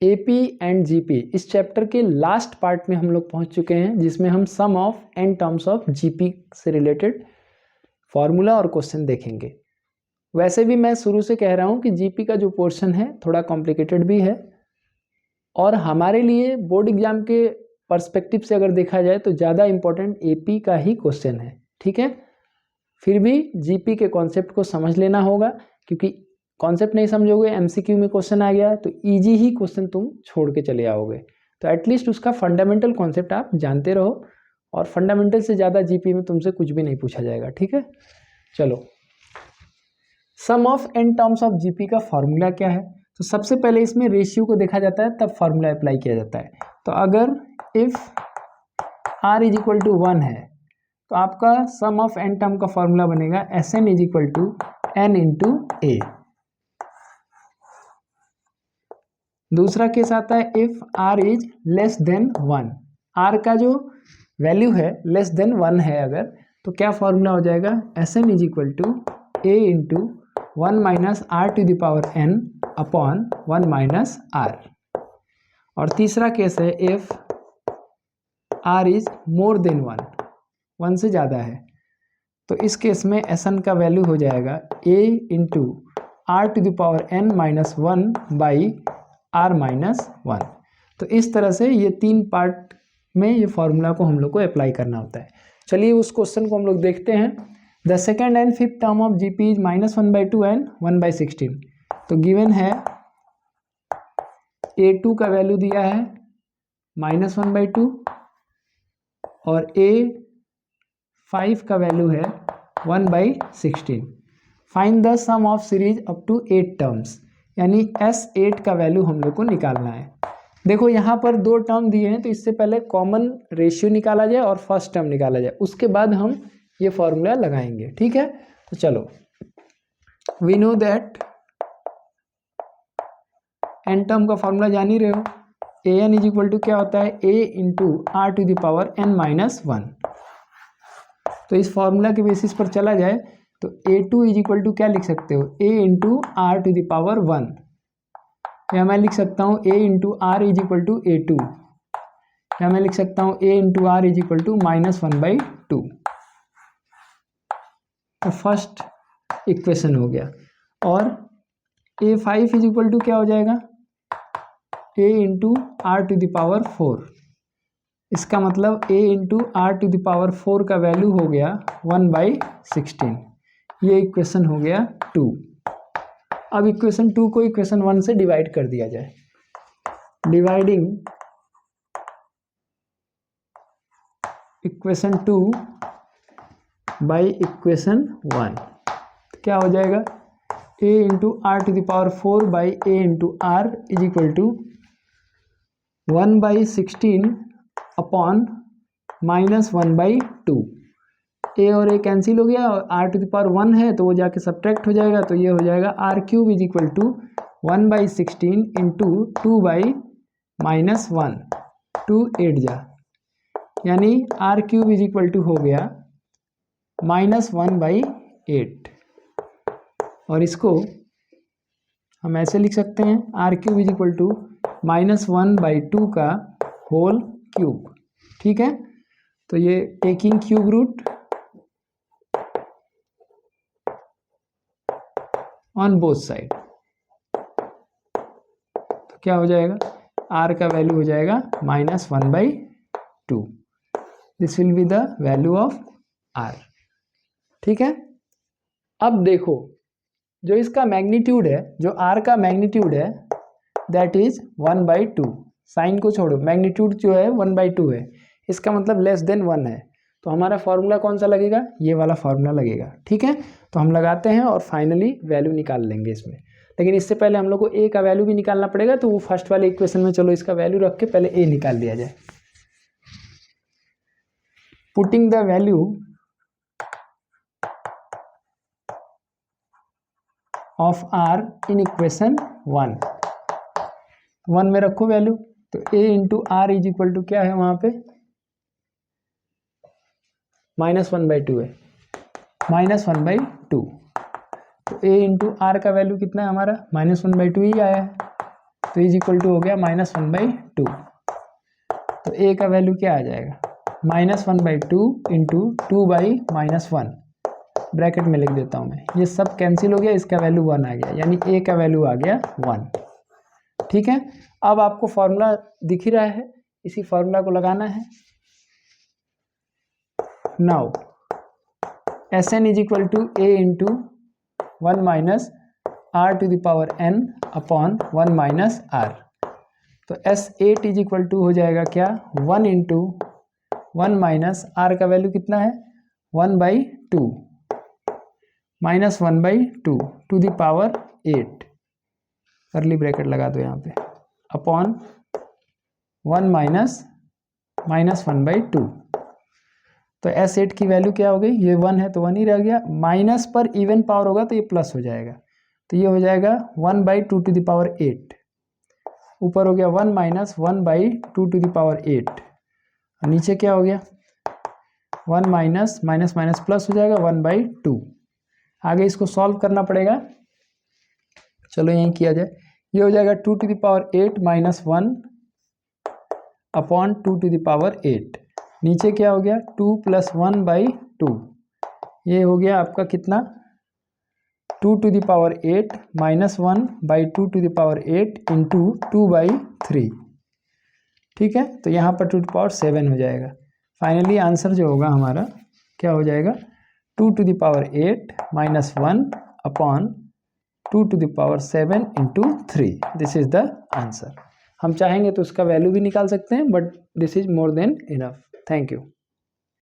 AP and GP इस chapter के last part में हम लोग पहुंच चुके हैं, जिसमें हम sum of n terms of GP से रिलेटेड फॉर्मूला और क्वेश्चन देखेंगे। वैसे भी मैं शुरू से कह रहा हूं कि जीपी का जो पोर्शन है थोड़ा कॉम्प्लिकेटेड भी है, और हमारे लिए बोर्ड एग्जाम के पर्सपेक्टिव से अगर देखा जाए तो ज़्यादा इम्पोर्टेंट एपी का ही क्वेश्चन है। ठीक है, फिर भी जीपी के कॉन्सेप्ट को समझ लेना होगा, क्योंकि कॉन्सेप्ट नहीं समझोगे एमसीक्यू में क्वेश्चन आ गया तो इजी ही क्वेश्चन तुम छोड़ के चले आओगे। तो एटलीस्ट उसका फंडामेंटल कॉन्सेप्ट आप जानते रहो, और फंडामेंटल से ज़्यादा जीपी में तुमसे कुछ भी नहीं पूछा जाएगा। ठीक है, चलो sum of n terms of GP का फॉर्मूला क्या है। तो सबसे पहले इसमें रेशियो को देखा जाता है, तब फॉर्मूला अप्लाई किया जाता है। तो अगर if r is equal to 1 है तो आपका सम ऑफ एन टर्म का फॉर्मूला बनेगा Sn is equal to n into a. दूसरा केस आता है if r is less than 1, r का जो वैल्यू है लेस देन 1 है अगर, तो क्या फॉर्मूला हो जाएगा Sn is equal to a into 1 minus r to the power n upon 1 minus r। और तीसरा केस है if r is more than 1 से ज़्यादा है, तो इस केस में Sn का वैल्यू हो जाएगा a into r to the power n minus 1 by r minus 1। तो इस तरह से ये तीन पार्ट में ये फॉर्मूला को हम लोग को अप्लाई करना होता है। चलिए उस क्वेश्चन को हम लोग देखते हैं। The second and fifth term of GP is -1/2 and 1/16। तो गिवन है a2 का वैल्यू दिया है -1/2 और a5 का वैल्यू है 1/16। Find the sum of series up to 8 terms, यानी S8 का वैल्यू हम लोग को निकालना है। देखो यहाँ पर दो टर्म दिए हैं, तो इससे पहले कॉमन रेशियो निकाला जाए और फर्स्ट टर्म निकाला जाए, उसके बाद हम ये फॉर्मूला लगाएंगे। ठीक है, तो चलो we know that n term का फॉर्मूला जान ही रहे हो, an इज इक्वल टू क्या होता है a into r to the power n minus 1। तो इस फॉर्मूला के बेसिस पर चला जाए तो a2 इज इक्वल टू क्या लिख सकते हो a into r to the power 1, या मैं लिख सकता हूँ a into r is equal to a2, या मैं लिख सकता हूँ a into r is equal to -1/2। तो फर्स्ट इक्वेशन हो गया। और a5 इज इक्वल टू क्या हो जाएगा a into r to the power 4। इसका मतलब a into r to the power 4 का वैल्यू हो गया 1/16। ये इक्वेशन हो गया 2। अब इक्वेशन 2 को इक्वेशन 1 से डिवाइड कर दिया जाए। डिवाइडिंग इक्वेशन 2 बाई इक्वेशन 1 क्या हो जाएगा a into r to the power 4 by a into r is equal to 1/16 upon -1/2। a और a कैंसिल हो गया और r टू द पावर 1 है तो वो जाके सब्ट्रैक्ट हो जाएगा, तो ये हो जाएगा r³ is equal to 1/16 into 2/-1 2 8 जा, यानी r³ इज इक्वल टू हो गया -1/8। और इसको हम ऐसे लिख सकते हैं r³ इज इक्वल टू -1/2 का होल क्यूब। ठीक है, तो ये taking cube root on both side, तो क्या हो जाएगा r का वैल्यू हो जाएगा -1/2। This will be the value of r। ठीक है, अब देखो जो इसका मैग्नीट्यूड है, जो r का मैग्नीट्यूड है दैट इज 1/2। साइन को छोड़ो, मैग्नीट्यूड जो है 1/2 है, इसका मतलब लेस देन 1 है, तो हमारा फॉर्मूला कौन सा लगेगा, ये वाला फॉर्मूला लगेगा। ठीक है, तो हम लगाते हैं और फाइनली वैल्यू निकाल लेंगे इसमें। लेकिन इससे पहले हम लोग को a का वैल्यू भी निकालना पड़ेगा, तो वो फर्स्ट वाले इक्वेशन में चलो इसका वैल्यू रख के पहले a निकाल दिया जाए। Putting the value of r in equation 1 में रखो वैल्यू, तो a into r is equal to क्या है वहां पे -1/2 है, -1/2। तो a इंटू आर का वैल्यू कितना है हमारा -1/2 ही आया है। तो इज इक्वल टू हो गया -1/2। तो ए का वैल्यू क्या आ जाएगा, -1/2 इंटू 2/-1, ब्रैकेट में लिख देता हूँ मैं, ये सब कैंसिल हो गया, इसका वैल्यू 1 आ गया, यानी ए का वैल्यू आ गया 1। ठीक है, अब आपको फॉर्मूला दिख ही रहा है, इसी फॉर्मूला को लगाना है। Now Sn is equal to a into 1 minus r to the power n upon 1 minus r। तो S8 इज इक्वल टू हो जाएगा क्या, 1 इंटू 1 माइनस r का वैल्यू कितना है 1/2 माइनस 1/2 टू द पावर 8, करली ब्रैकेट लगा दो यहाँ पे, अपॉन 1 माइनस 1/2। तो S8 की वैल्यू क्या हो गई, ये 1 है तो 1 ही रह गया, माइनस पर इवन पावर होगा तो ये प्लस हो जाएगा, तो ये हो जाएगा 1/2 टू द पावर 8, ऊपर हो गया 1 माइनस 1/2 टू द पावर 8, और नीचे क्या हो गया 1 माइनस माइनस माइनस प्लस हो जाएगा 1/2। आगे इसको सॉल्व करना पड़ेगा, चलो यहीं किया जाए, ये हो जाएगा 2 to the power 8 minus 1 upon 2 to the power 8, नीचे क्या हो गया 2 प्लस 1/2, ये हो गया आपका कितना 2 to the power 8 minus 1/2 to the power 8 into 2/3। ठीक है, तो यहाँ पर 2 टू पावर 7 हो जाएगा। फाइनली आंसर जो होगा हमारा क्या हो जाएगा 2 to the power 8 minus 1 upon 2 to the power 7 into 3, this is the answer. हम चाहेंगे तो उसका वैल्यू भी निकाल सकते हैं, but this is more than enough. Thank you.